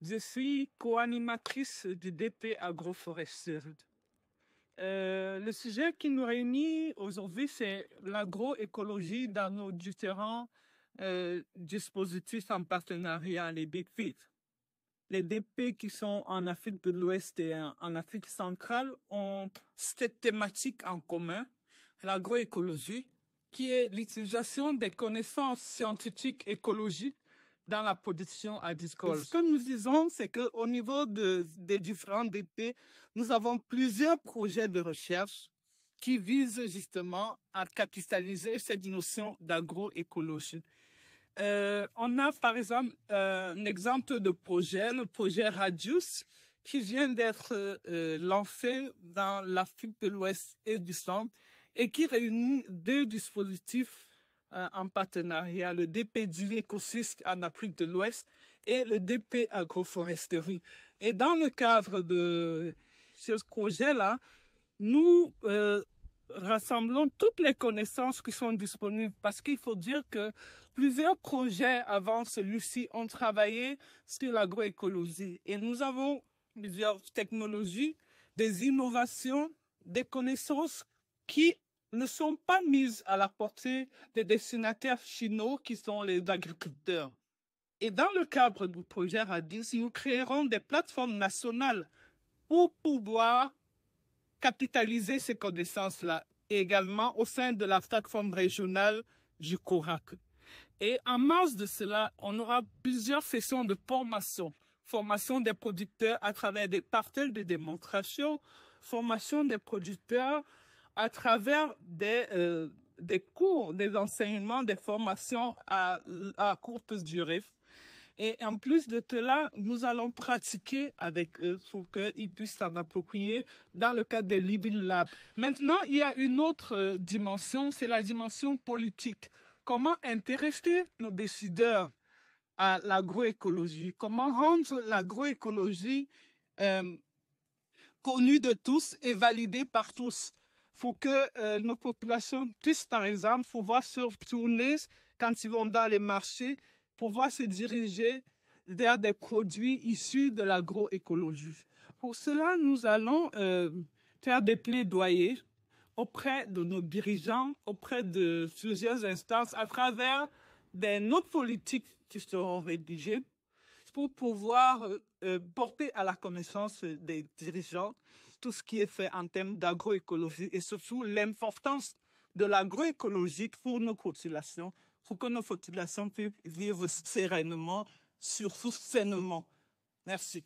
Je suis co-animatrice du DP Agroforesterie. Le sujet qui nous réunit aujourd'hui, c'est l'agroécologie dans nos différents dispositifs en partenariat, les DP. Les DP qui sont en Afrique de l'Ouest et en Afrique centrale ont cette thématique en commun, l'agroécologie, qui est l'utilisation des connaissances scientifiques écologiques dans la production agricole. Ce que nous disons, c'est qu'au niveau des différents DP, nous avons plusieurs projets de recherche qui visent justement à capitaliser cette notion d'agroécologie. On a par exemple un exemple de projet, le projet Radius, qui vient d'être lancé dans l'Afrique de l'Ouest et du Centre et qui réunit deux dispositifs en partenariat, le DP du écosystème en Afrique de l'Ouest et le DP agroforesterie. Et dans le cadre de ce projet-là, nous rassemblons toutes les connaissances qui sont disponibles parce qu'il faut dire que plusieurs projets avant celui-ci ont travaillé sur l'agroécologie et nous avons plusieurs technologies, des innovations, des connaissances qui ne sont pas mises à la portée des destinataires finaux qui sont les agriculteurs. Et dans le cadre du projet Radius, nous créerons des plateformes nationales pour pouvoir capitaliser ces connaissances-là, et également au sein de la plateforme régionale du CORAC. Et en marge de cela, on aura plusieurs sessions de formation des producteurs à travers des parties de démonstration, formation des producteurs à travers des cours, des enseignements, des formations à courte durée. Et en plus de cela, nous allons pratiquer avec eux pour qu'ils puissent s'en approprier dans le cadre des Living Labs. Maintenant, il y a une autre dimension, c'est la dimension politique. Comment intéresser nos décideurs à l'agroécologie? Comment rendre l'agroécologie connue de tous et validée par tous? Faut que nos populations puissent, par exemple, pouvoir se retourner quand ils vont dans les marchés, pouvoir se diriger vers des produits issus de l'agroécologie. Pour cela, nous allons faire des plaidoyers auprès de nos dirigeants, auprès de plusieurs instances, à travers des notes politiques qui seront rédigées pour pouvoir porter à la connaissance des dirigeants tout ce qui est fait en termes d'agroécologie et surtout l'importance de l'agroécologie pour nos populations, pour que nos populations puissent vivre sereinement, surtout sainement. Merci.